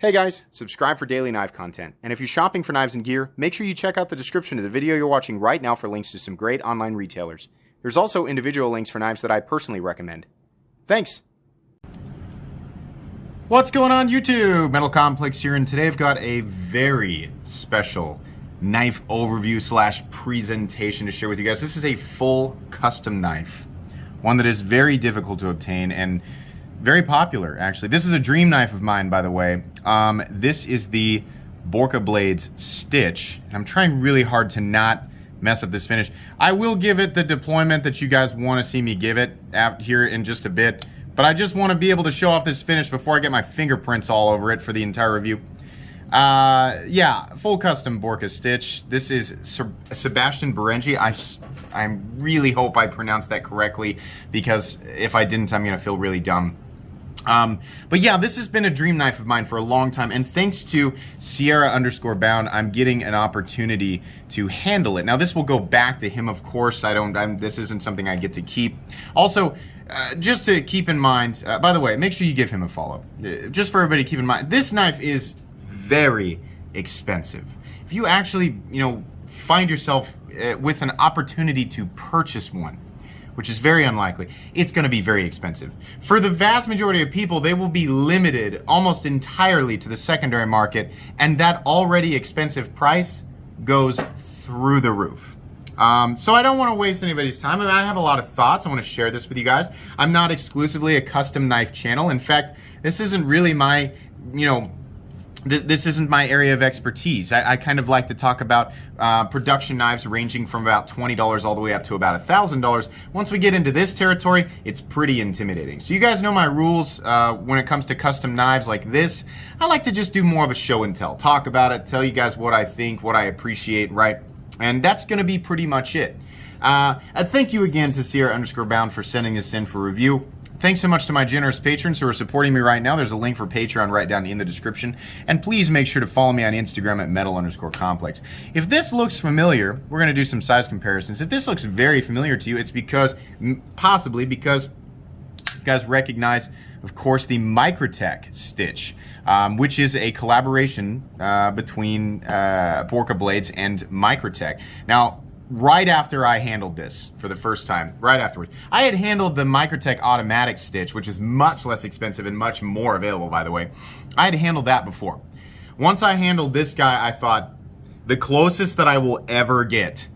Hey guys, subscribe for daily knife content. And if you're shopping for knives and gear, make sure you check out the description of the video you're watching right now for links to some great online retailers. There's also individual links for knives that I personally recommend. Thanks! What's going on YouTube? Metal Complex here, and today I've got a very special knife overview slash presentation to share with you guys. This is a full custom knife, one that is very difficult to obtain and very popular, actually. This is a dream knife of mine, by the way. This is the Borka Blades Stitch. I'm trying really hard to not mess up this finish. I will give it the deployment that you guys want to see me give it out here in just a bit, but I just want to be able to show off this finish before I get my fingerprints all over it for the entire review. Yeah, full custom Borka Stitch. This is Sebastian Berengi. I really hope I pronounced that correctly, because if I didn't, I'm going to feel really dumb. But yeah, this has been a dream knife of mine for a long time, and thanks to Sierra_bound, I'm getting an opportunity to handle it. Now, this will go back to him, of course. This isn't something I get to keep. Also, just to keep in mind, by the way, make sure you give him a follow. Just for everybody to keep in mind, this knife is very expensive. If you actually, find yourself with an opportunity to purchase one, which is very unlikely, it's going to be very expensive. For the vast majority of people, they will be limited almost entirely to the secondary market, and that already expensive price goes through the roof. So I don't want to waste anybody's time. I have a lot of thoughts. I want to share this with you guys. I'm not exclusively a custom knife channel. In fact, this isn't really my, this isn't my area of expertise. I kind of like to talk about production knives ranging from about $20 all the way up to about $1,000. Once we get into this territory, it's pretty intimidating. So you guys know my rules when it comes to custom knives like this. I like to just do more of a show and tell. Talk about it, tell you guys what I think, what I appreciate, right? And that's going to be pretty much it. Thank you again to Sierra_bound for sending this in for review. Thanks so much to my generous patrons who are supporting me right now. There's a link for Patreon right down in the description. And please make sure to follow me on Instagram at metal_complex. If this looks familiar, we're going to do some size comparisons. If this looks very familiar to you, it's because, possibly because you guys recognize, of course, the Microtech Stitch, which is a collaboration between Borka Blades and Microtech. Now, right after I handled this for the first time, right afterwards, I had handled the Microtech Automatic Stitch, which is much less expensive and much more available, by the way. I had handled that before. Once I handled this guy, I thought the closest that I will ever get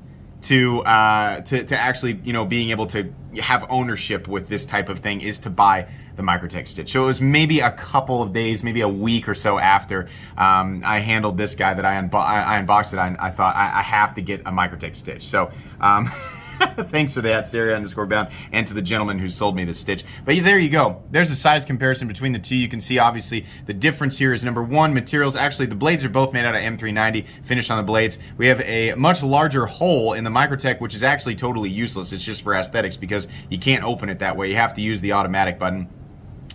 to actually, being able to have ownership with this type of thing is to buy the Microtech Stitch. So it was maybe a couple of days, maybe a week or so after I handled this guy that I unboxed it. I thought I have to get a Microtech Stitch. So thanks for that, Sierra_bound, and to the gentleman who sold me the Stitch. But there you go. There's a size comparison between the two. You can see, obviously, the difference here is, number one, materials. Actually, the blades are both made out of M390, finished on the blades. We have a much larger hole in the Microtech, which is actually totally useless. It's just for aesthetics because you can't open it that way. You have to use the automatic button.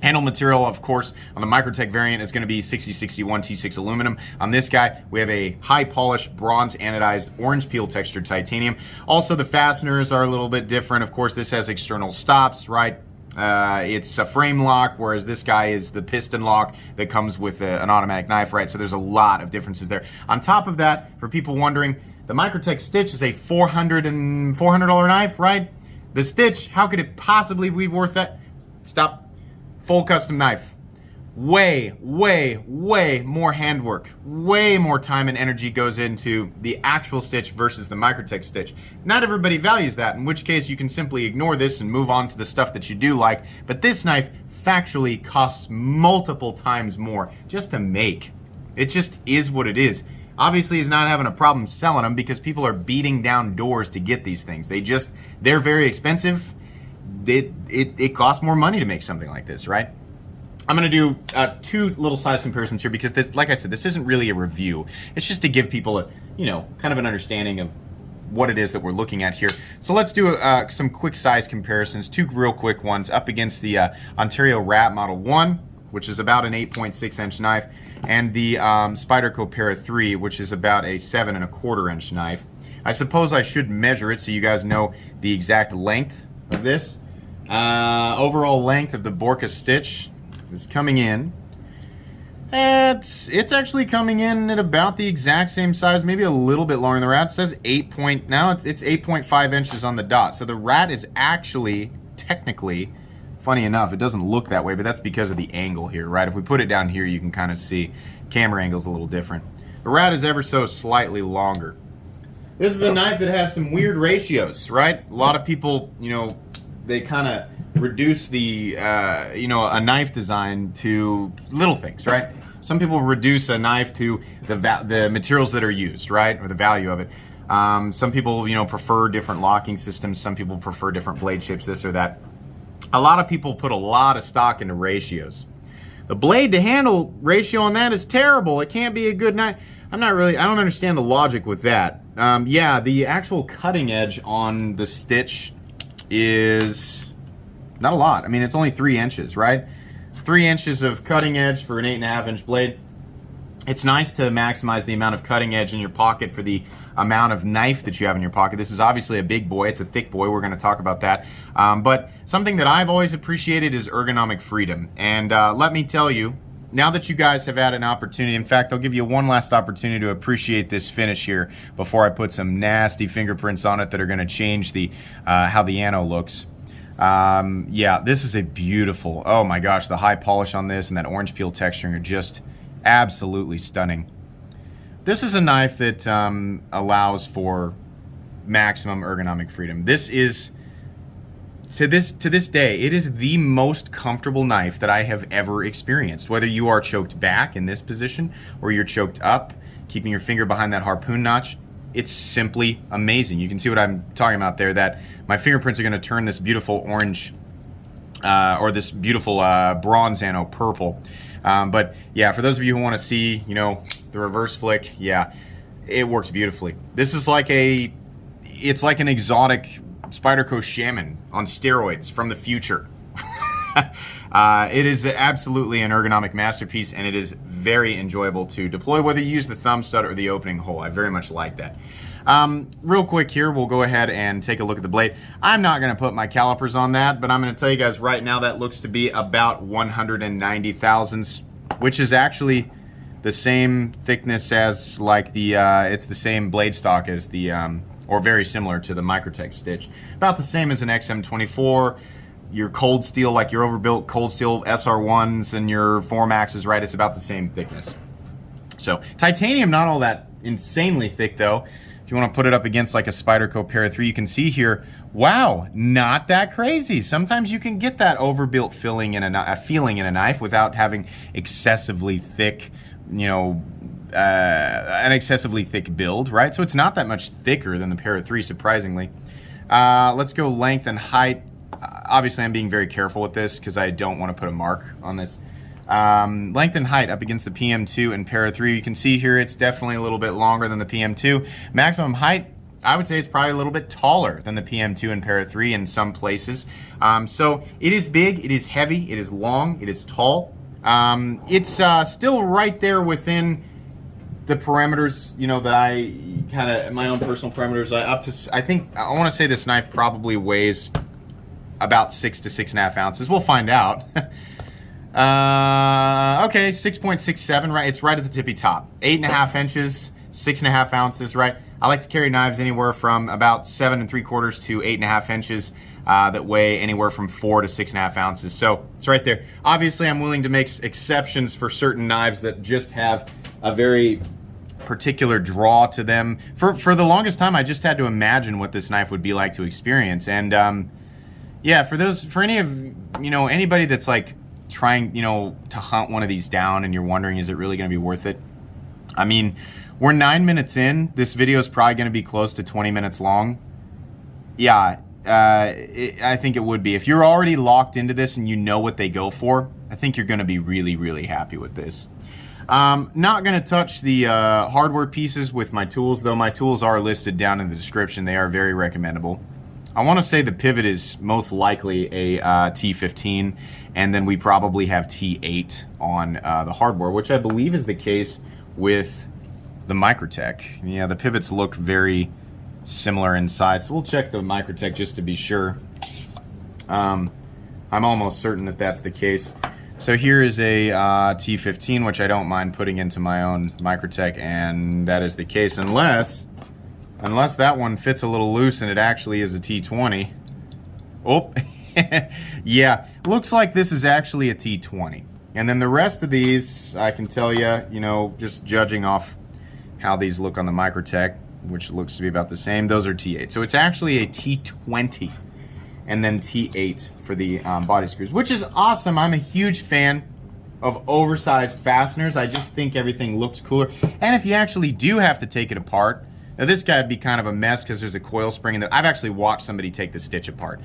Handle material, of course, on the Microtech variant is going to be 6061 T6 aluminum. On this guy, we have a high polished bronze anodized orange peel textured titanium. Also, the fasteners are a little bit different. Of course, this has external stops, right? It's a frame lock, whereas this guy is the piston lock that comes with an automatic knife, right? So there's a lot of differences there. On top of that, for people wondering, the Microtech Stitch is a $400 knife, right? The Stitch, how could it possibly be worth that? Stop. Full custom knife. Way more handwork. Way more time and energy goes into the actual Stitch versus the Microtech Stitch. Not everybody values that, in which case you can simply ignore this and move on to the stuff that you do like. But this knife factually costs multiple times more just to make. It just is what it is. Obviously, he's not having a problem selling them because people are beating down doors to get these things. They're very expensive. It costs more money to make something like this, right? I'm going to do two little size comparisons here because, this, like I said, this isn't really a review. It's just to give people a, kind of an understanding of what it is that we're looking at here. So let's do some quick size comparisons, two real quick ones, up against the Ontario Rat Model 1, which is about an 8.6-inch knife, and the Spyderco Para 3, which is about a 7.25-inch knife. I suppose I should measure it so you guys know the exact length of this. Overall length of the Borka Stitch is coming in It's actually coming in at about the exact same size, maybe a little bit longer than the rat. It says 8 now it's 8.5 inches on the dot. So the rat is actually technically, funny enough, it doesn't look that way, but that's because of the angle here, right? If we put it down here, you can kind of see camera angle's a little different. The rat is ever so slightly longer. This is a knife that has some weird ratios, right? A lot of people, they kind of reduce the, a knife design to little things, right? Some people reduce a knife to the materials that are used, right? Or the value of it. Some people, prefer different locking systems. Some people prefer different blade shapes, this or that. A lot of people put a lot of stock into ratios. The blade to handle ratio on that is terrible. It can't be a good knife. I don't understand the logic with that. Yeah, the actual cutting edge on the stitch is not a lot. I mean, it's only 3 inches, right? 3 inches of cutting edge for an 8.5 inch blade. It's nice to maximize the amount of cutting edge in your pocket for the amount of knife that you have in your pocket. This is obviously a big boy. It's a thick boy. We're going to talk about that. But something that I've always appreciated is ergonomic freedom. And let me tell you, now that you guys have had an opportunity, in fact, I'll give you one last opportunity to appreciate this finish here before I put some nasty fingerprints on it that are going to change the how the ano looks. Yeah, this is a beautiful, oh my gosh, the high polish on this and that orange peel texturing are just absolutely stunning. This is a knife that allows for maximum ergonomic freedom. This is, to this day, it is the most comfortable knife that I have ever experienced. Whether you are choked back in this position or you're choked up, keeping your finger behind that harpoon notch, it's simply amazing. You can see what I'm talking about there, that my fingerprints are going to turn this beautiful orange or this beautiful bronze ano purple. But yeah, for those of you who want to see, the reverse flick, yeah, it works beautifully. This is like it's like an exotic Spyderco Shaman on steroids from the future. It is absolutely an ergonomic masterpiece, and it is very enjoyable to deploy, whether you use the thumb stud or the opening hole. I very much like that. Real quick here, we'll go ahead and take a look at the blade. I'm not going to put my calipers on that, but I'm going to tell you guys right now that looks to be about 190 thousandths, which is actually the same thickness as like the, it's the same blade stock as the, or very similar to the Microtech stitch. About the same as an XM24, your cold steel, like your overbuilt cold steel SR1s and your Formaxes, right? It's about the same thickness. So titanium, not all that insanely thick though. If you want to put it up against like a Spyderco Para 3, you can see here, wow, not that crazy. Sometimes you can get that overbuilt feeling in a knife without having excessively thick, an excessively thick build, right? So it's not that much thicker than the Para 3, surprisingly. Let's go length and height. Obviously, I'm being very careful with this because I don't want to put a mark on this. Length and height up against the PM2 and Para 3. You can see here it's definitely a little bit longer than the PM2. Maximum height, I would say it's probably a little bit taller than the PM2 and Para 3 in some places. So it is big, it is heavy, it is long, it is tall. It's still right there within the parameters, that I kind of, my own personal parameters. I think, I want to say this knife probably weighs about 6 to 6.5 ounces. We'll find out. Okay, 6.67, right? It's right at the tippy top. 8.5 inches, 6.5 ounces, right? I like to carry knives anywhere from about 7 3/4 to 8.5 inches that weigh anywhere from 4 to 6.5 ounces. So it's right there. Obviously, I'm willing to make exceptions for certain knives that just have a very particular draw to them. For the longest time, I just had to imagine what this knife would be like to experience. And yeah, for any of, anybody that's like trying, to hunt one of these down and you're wondering, is it really going to be worth it? I mean, we're 9 minutes in. This video is probably going to be close to 20 minutes long. Yeah, I think it would be. If you're already locked into this and you know what they go for, I think you're going to be really, really happy with this. Not going to touch the hardware pieces with my tools, though my tools are listed down in the description. They are very recommendable. I want to say the pivot is most likely a T15, and then we probably have T8 on the hardware, which I believe is the case with the Microtech. Yeah, the pivots look very similar in size, so we'll check the Microtech just to be sure. I'm almost certain that that's the case. So here is a T15, which I don't mind putting into my own Microtech, and that is the case unless that one fits a little loose and it actually is a T20. Oh, yeah, looks like this is actually a T20. And then the rest of these, I can tell you, you know, just judging off how these look on the Microtech, which looks to be about the same, those are T8. So it's actually a T20 and then T8 for the body screws, which is awesome. I'm a huge fan of oversized fasteners. I just think everything looks cooler. And if you actually do have to take it apart, now this guy would be kind of a mess because there's a coil spring in there. I've actually watched somebody take the stitch apart.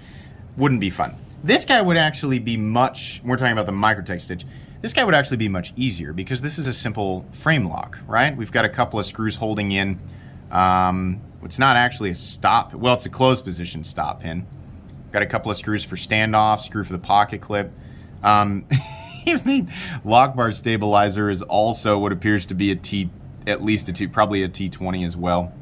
Wouldn't be fun. This guy would actually be much, we're talking about the Microtech stitch, this guy would actually be much easier because this is a simple frame lock, right? We've got a couple of screws holding in, it's not actually a stop, well, it's a closed position stop pin. Got a couple of screws for standoff, screw for the pocket clip. The lock bar stabilizer is also what appears to be a T, at least a T, probably a T20 as well.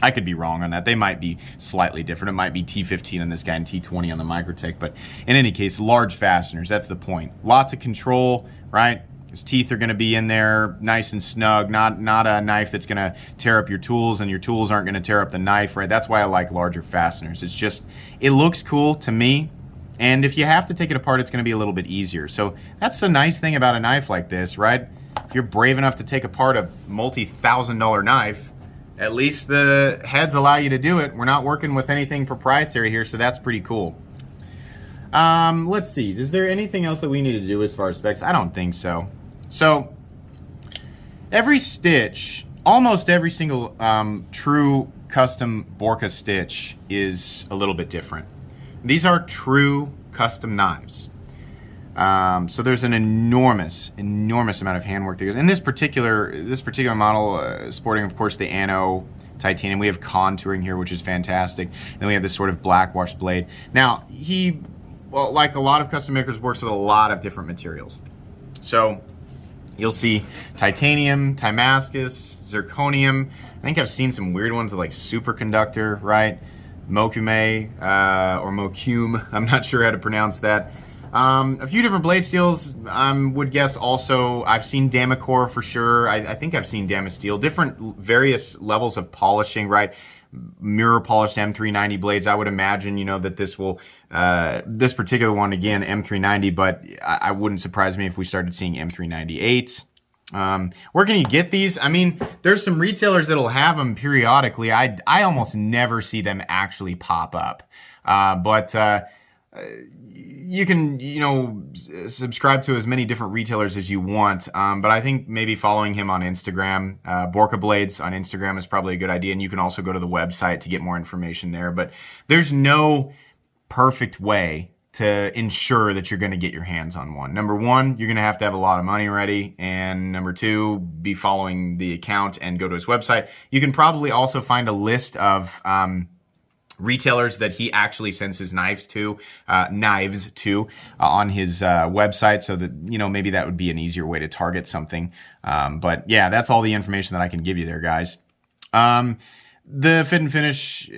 I could be wrong on that. They might be slightly different. It might be T15 on this guy and T20 on the Microtech, but in any case, large fasteners, that's the point. Lots of control, right? His teeth are gonna be in there nice and snug, not a knife that's gonna tear up your tools and your tools aren't gonna tear up the knife, right? That's why I like larger fasteners. It's just, it looks cool to me. And if you have to take it apart, it's gonna be a little bit easier. So that's the nice thing about a knife like this, right? If you're brave enough to take apart a multi-$1,000 knife, at least the heads allow you to do it. We're not working with anything proprietary here, so that's pretty cool. Let's see, is there anything else that we need to do as far as specs? I don't think so. So, every stitch, almost every single true custom Borka stitch is a little bit different. These are true custom knives. So there's an enormous amount of handwork that goes in this particular model, sporting, of course, the Anno titanium. We have contouring here, which is fantastic. Then we have this sort of black wash blade. Now, he, well, like a lot of custom makers, works with a lot of different materials. So you'll see titanium, Damascus, zirconium. I think I've seen some weird ones like superconductor, right? Mokume, or Mokume. I'm not sure how to pronounce that. A few different blade steels, would guess also. I've seen Damacor for sure. I think I've seen Damasteel. Different various levels of polishing, right? Mirror polished M390 blades. I would imagine, you know, that this will, this particular one, again, M390, but I wouldn't surprise me if we started seeing M398. Where can you get these? I mean, there's some retailers that'll have them periodically. I almost never see them actually pop up. You can, you know, subscribe to as many different retailers as you want, but I think maybe following him on Instagram, Borka Blades on Instagram is probably a good idea, and you can also go to the website to get more information there. But there's no perfect way to ensure that you're going to get your hands on one. Number one, you're going to have a lot of money ready, and number two, be following the account and go to his website. You can probably also find a list of retailers that he actually sends his knives to on his website, so that, you know, maybe that would be an easier way to target something. But yeah, that's all the information that I can give you there, guys. The fit and finish,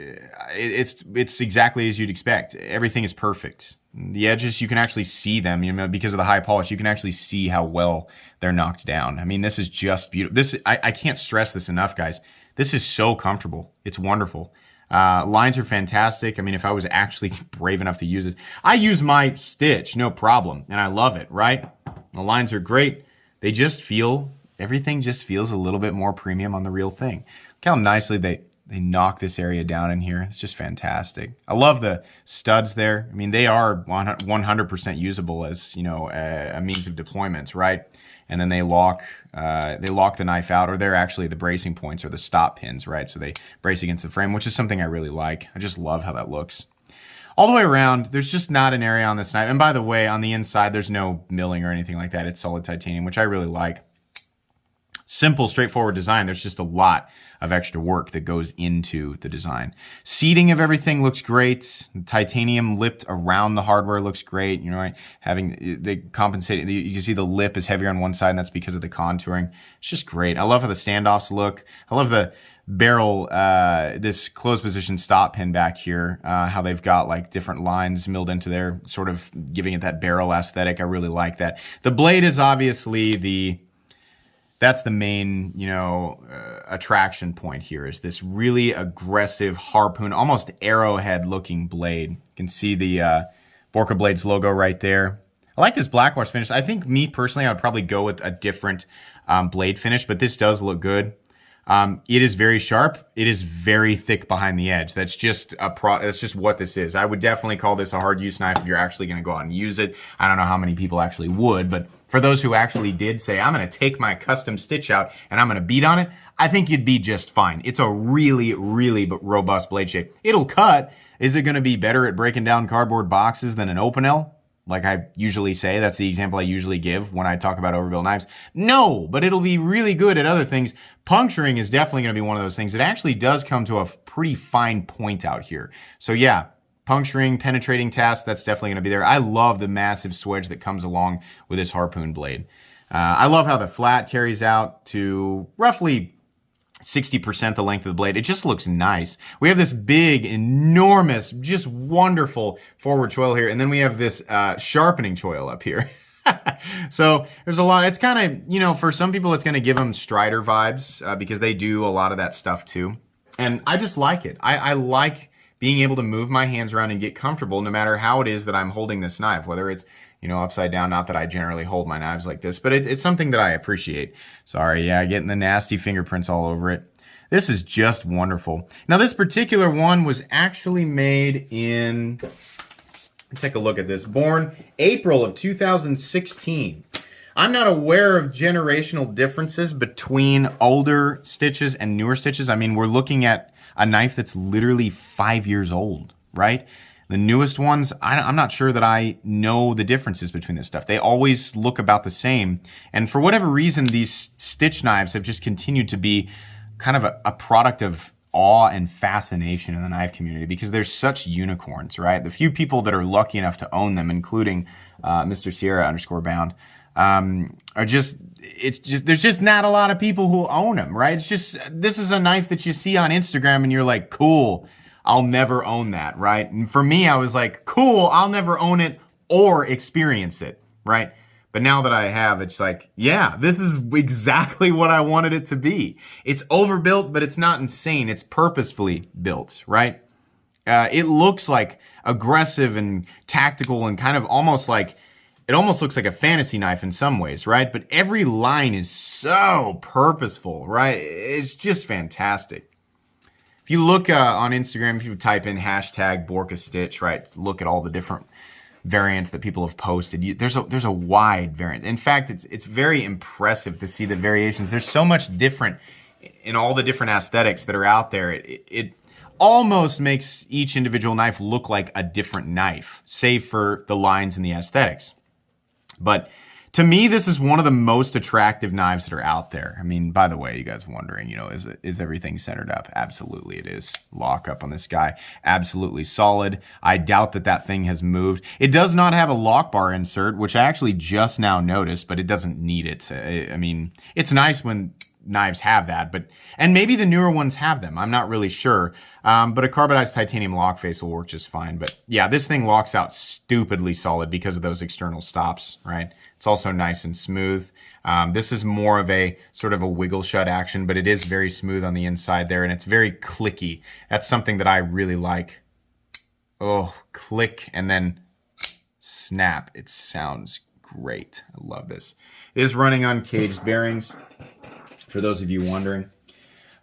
it's exactly as you'd expect. Everything is perfect. The edges, you can actually see them, you know, because of the high polish. You can actually see how well they're knocked down. I mean, this is just beautiful. This, I can't stress this enough, guys. This is so comfortable. It's wonderful. Lines are fantastic. I mean, if I was actually brave enough to use it, I use my stitch, no problem, and I love it, right? The lines are great. They just feel, everything just feels a little bit more premium on the real thing. Look how nicely they knock this area down in here. It's just fantastic. I love the studs there. I mean, they are 100% usable as, you know, a means of deployment, right? And then they lock the knife out, or they're actually the bracing points or the stop pins, right? So they brace against the frame, which is something I really like. I just love how that looks. All the way around, there's just not an area on this knife. And by the way, on the inside, there's no milling or anything like that. It's solid titanium, which I really like. Simple, straightforward design. There's just a lot of extra work that goes into the design. Seating of everything looks great. The titanium lipped around the hardware looks great. You know, right? Having they compensate. You can see the lip is heavier on one side, and that's because of the contouring. It's just great. I love how the standoffs look. I love barrel, this closed position stop pin back here, how they've got like different lines milled into there, sort of giving it that barrel aesthetic. I really like that. The blade is obviously that's the main, attraction point here, is this really aggressive harpoon, almost arrowhead looking blade. You can see the Borka Blades logo right there. I like this black wash finish. I think me personally, I would probably go with a different blade finish, but this does look good. It is very sharp. It is very thick behind the edge. That's just that's just what this is. I would definitely call this a hard use knife if you're actually going to go out and use it. I don't know how many people actually would, but for those who actually did say, I'm going to take my custom stitch out and I'm going to beat on it, I think you'd be just fine. It's a really, really robust blade shape. It'll cut. Is it going to be better at breaking down cardboard boxes than an open L? Like I usually say, that's the example I usually give when I talk about overbuilt knives. No, but it'll be really good at other things. Puncturing is definitely going to be one of those things. It actually does come to a pretty fine point out here. So yeah, puncturing, penetrating tasks, that's definitely going to be there. I love the massive swedge that comes along with this harpoon blade. I love how the flat carries out to roughly 60% the length of the blade. It just looks nice. We have this big, enormous, just wonderful forward choil here. And then we have this sharpening choil up here. So there's a lot. It's kind of, for some people, it's going to give them Strider vibes because they do a lot of that stuff too. And I just like it. I like being able to move my hands around and get comfortable no matter how it is that I'm holding this knife, whether it's upside down. Not that I generally hold my knives like this, but it's something that I appreciate. Sorry, yeah, getting the nasty fingerprints all over it. This is just wonderful. Now, this particular one was actually made in, take a look at this, born April of 2016. I'm not aware of generational differences between older stitches and newer stitches. I mean, we're looking at a knife that's literally 5 years old, right? The newest ones, I'm not sure that I know the differences between this stuff. They always look about the same. And for whatever reason, these stitch knives have just continued to be kind of a product of awe and fascination in the knife community because they're such unicorns, right? The few people that are lucky enough to own them, including Mr. Sierra_bound, there's just not a lot of people who own them, right? It's just, this is a knife that you see on Instagram and you're like, cool, I'll never own that, right? And for me, I was like, cool, I'll never own it or experience it, right? But now that I have, it's like, yeah, this is exactly what I wanted it to be. It's overbuilt, but it's not insane. It's purposefully built, right? It looks like aggressive and tactical and kind of almost like, it almost looks like a fantasy knife in some ways, right? But every line is so purposeful, right? It's just fantastic. If you look on Instagram, if you type in hashtag Borka Stitch, right, look at all the different variants that people have posted. There's a wide variant. In fact, it's very impressive to see the variations. There's so much different in all the different aesthetics that are out there. It almost makes each individual knife look like a different knife, save for the lines and the aesthetics. But to me, this is one of the most attractive knives that are out there. I mean, by the way, you guys wondering, is everything centered up? Absolutely it is. Lock up on this guy. Absolutely solid. I doubt that thing has moved. It does not have a lock bar insert, which I actually just now noticed, but it doesn't need it. I mean, it's nice when knives have that, and maybe the newer ones have them. I'm not really sure. But a carbonized titanium lock face will work just fine. But yeah, this thing locks out stupidly solid because of those external stops, right? It's also nice and smooth. This is more of a sort of a wiggle shut action, but it is very smooth on the inside there, and it's very clicky. That's something that I really like. Oh, click and then snap. It sounds great. I love this. It is running on caged bearings, for those of you wondering.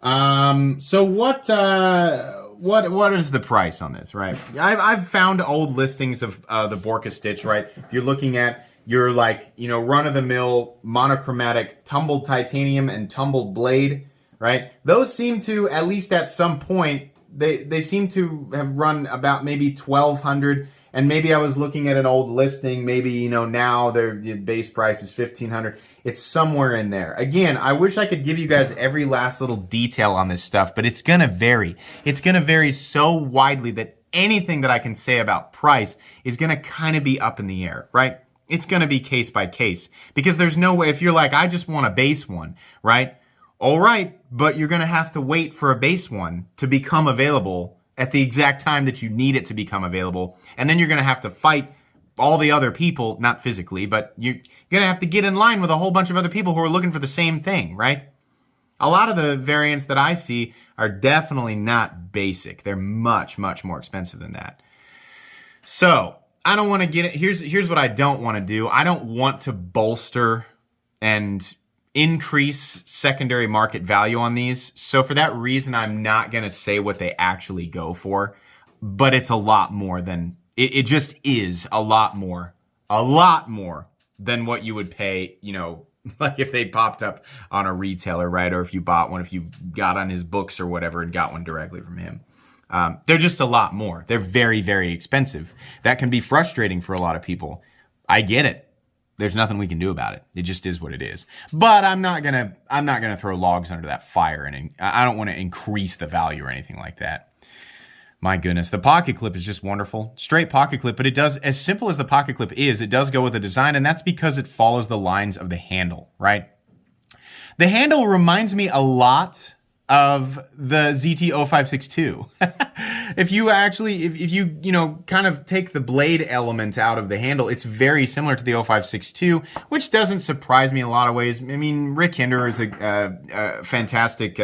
So what is the price on this, right? I've found old listings of the Borka Stitch, right? If you're looking at your run-of-the-mill monochromatic tumbled titanium and tumbled blade, right? Those seem to, at least at some point, they seem to have run about maybe $1,200. And maybe I was looking at an old listing, maybe, now the base price is $1,500. It's somewhere in there. Again, I wish I could give you guys every last little detail on this stuff, but it's going to vary. It's going to vary so widely that anything that I can say about price is going to kind of be up in the air, right? It's going to be case by case because there's no way, if you're like, I just want a base one, right? All right, but you're going to have to wait for a base one to become available at the exact time that you need it to become available. And then you're going to have to fight all the other people, not physically, but you're going to have to get in line with a whole bunch of other people who are looking for the same thing, right? A lot of the variants that I see are definitely not basic. They're much, much more expensive than that. So I don't want to get it. Here's what I don't want to do. I don't want to bolster and increase secondary market value on these. So for that reason, I'm not going to say what they actually go for, but it's a lot more than, it just is a lot more than what you would pay, you know, like if they popped up on a retailer, right? Or if you bought one, if you got on his books or whatever and got one directly from him. They're just a lot more. They're very, very expensive. That can be frustrating for a lot of people. I get it. There's nothing we can do about it. It just is what it is. But I'm not gonna throw logs under that fire, and I don't want to increase the value or anything like that. My goodness, the pocket clip is just wonderful. Straight pocket clip, but it does, as simple as the pocket clip is, it does go with the design, and that's because it follows the lines of the handle, right? The handle reminds me a lot of the ZT-0562. If you actually, if you, you know, kind of take the blade element out of the handle, it's very similar to the 0562, which doesn't surprise me in a lot of ways. I mean, Rick Hinder is a fantastic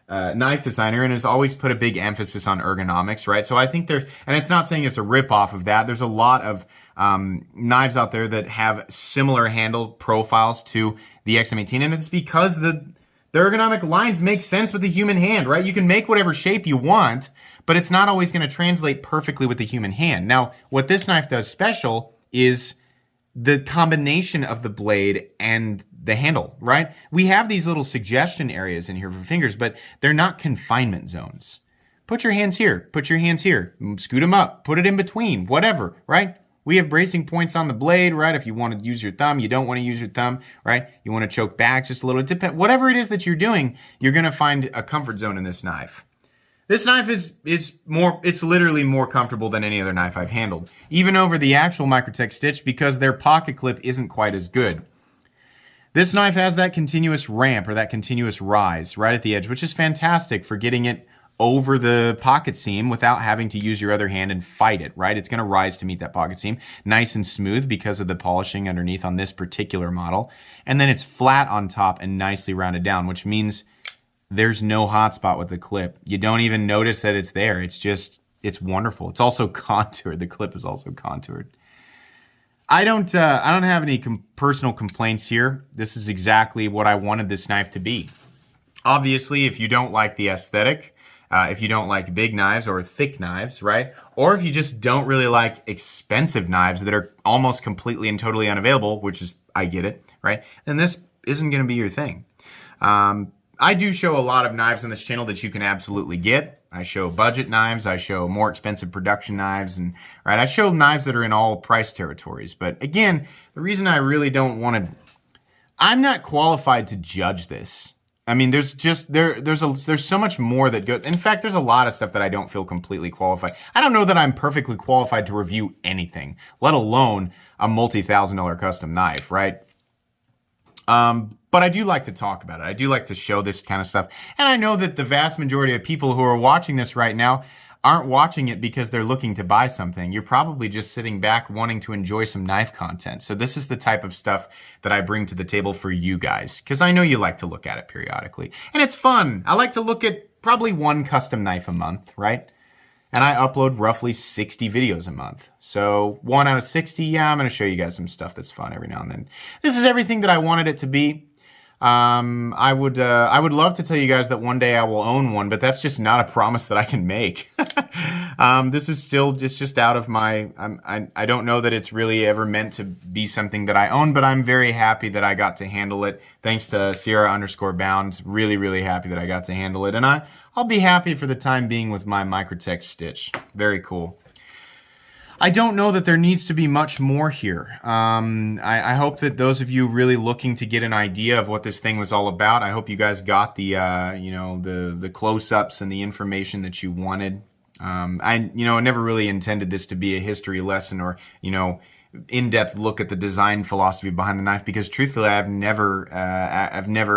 knife designer and has always put a big emphasis on ergonomics, right? So I think there's, and it's not saying it's a rip-off of that. There's a lot of knives out there that have similar handle profiles to the XM18, and it's because the ergonomic lines make sense with the human hand, right? You can make whatever shape you want, but it's not always going to translate perfectly with the human hand. Now, what this knife does special is the combination of the blade and the handle, right? We have these little suggestion areas in here for fingers, but they're not confinement zones. Put your hands here, put your hands here, scoot them up, put it in between, whatever, right? We have bracing points on the blade, right? If you want to use your thumb, you don't want to use your thumb, right? You want to choke back just a little. It depends. Whatever it is that you're doing, you're going to find a comfort zone in this knife. This knife is more, it's literally more comfortable than any other knife I've handled, even over the actual Microtech Stitch, because their pocket clip isn't quite as good. This knife has that continuous ramp or that continuous rise right at the edge, which is fantastic for getting it over the pocket seam without having to use your other hand and fight it, right? It's going to rise to meet that pocket seam. Nice and smooth because of the polishing underneath on this particular model. And then it's flat on top and nicely rounded down, which means there's no hot spot with the clip. You don't even notice that it's there. It's just, it's wonderful. It's also contoured. The clip is also contoured. I don't have any personal complaints here. This is exactly what I wanted this knife to be. Obviously, if you don't like the aesthetic, if you don't like big knives or thick knives, right? Or if you just don't really like expensive knives that are almost completely and totally unavailable, which is, I get it, right? Then this isn't going to be your thing. I do show a lot of knives on this channel that you can absolutely get. I show budget knives, I show more expensive production knives, and right, I show knives that are in all price territories. But again, the reason I really don't want to, I'm not qualified to judge this. I mean, there's just, there's so much more that goes. In fact, there's a lot of stuff that I don't feel completely qualified. I don't know that I'm perfectly qualified to review anything, let alone a multi-$1,000 custom knife, right? But I do like to talk about it. I do like to show this kind of stuff. And I know that the vast majority of people who are watching this right now aren't watching it because they're looking to buy something. You're probably just sitting back wanting to enjoy some knife content. So this is the type of stuff that I bring to the table for you guys, because I know you like to look at it periodically. And it's fun. I like to look at probably one custom knife a month, right? And I upload roughly 60 videos a month. So 1 out of 60, yeah, I'm going to show you guys some stuff that's fun every now and then. This is everything that I wanted it to be. I would love to tell you guys that one day I will own one, but that's just not a promise that I can make. This is still, it's just out of my, I don't know that it's really ever meant to be something that I own, but I'm very happy that I got to handle it. Thanks to Sierra_Bounds. Really, really happy that I got to handle it. And I'll be happy for the time being with my Microtech Stitch. Very cool. I don't know that there needs to be much more here. I hope that those of you really looking to get an idea of what this thing was all about, I hope you guys got the, the close-ups and the information that you wanted. I never really intended this to be a history lesson or, in-depth look at the design philosophy behind the knife, because truthfully, I've never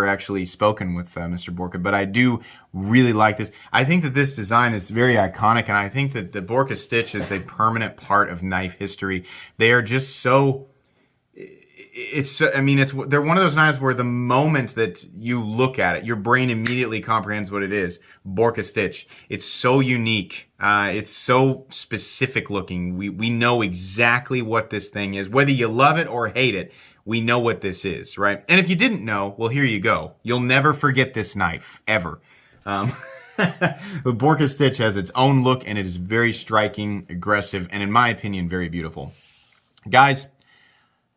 actually spoken with Mr. Borka, but I do really like this. I think that this design is very iconic, and I think that the Borka stitch is a permanent part of knife history. They are just so... they're one of those knives where the moment that you look at it, your brain immediately comprehends what it is. Borka stitch. It's so unique. It's so specific looking. We know exactly what this thing is. Whether you love it or hate it, we know what this is, right? And if you didn't know, well, here you go. You'll never forget this knife, ever. The Borka stitch has its own look, and it is very striking, aggressive, and in my opinion, very beautiful. Guys,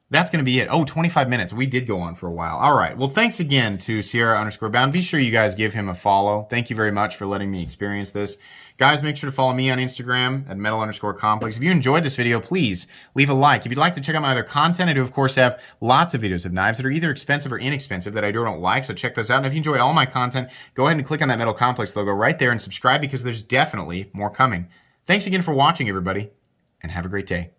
that's going to be it. Oh, 25 minutes. We did go on for a while. All right. Well, thanks again to Sierra_bound. Be sure you guys give him a follow. Thank you very much for letting me experience this. Guys, make sure to follow me on Instagram at metal_complex. If you enjoyed this video, please leave a like. If you'd like to check out my other content, I do, of course, have lots of videos of knives that are either expensive or inexpensive that I don't like, so check those out. And if you enjoy all my content, go ahead and click on that Metal Complex logo right there and subscribe, because there's definitely more coming. Thanks again for watching, everybody, and have a great day.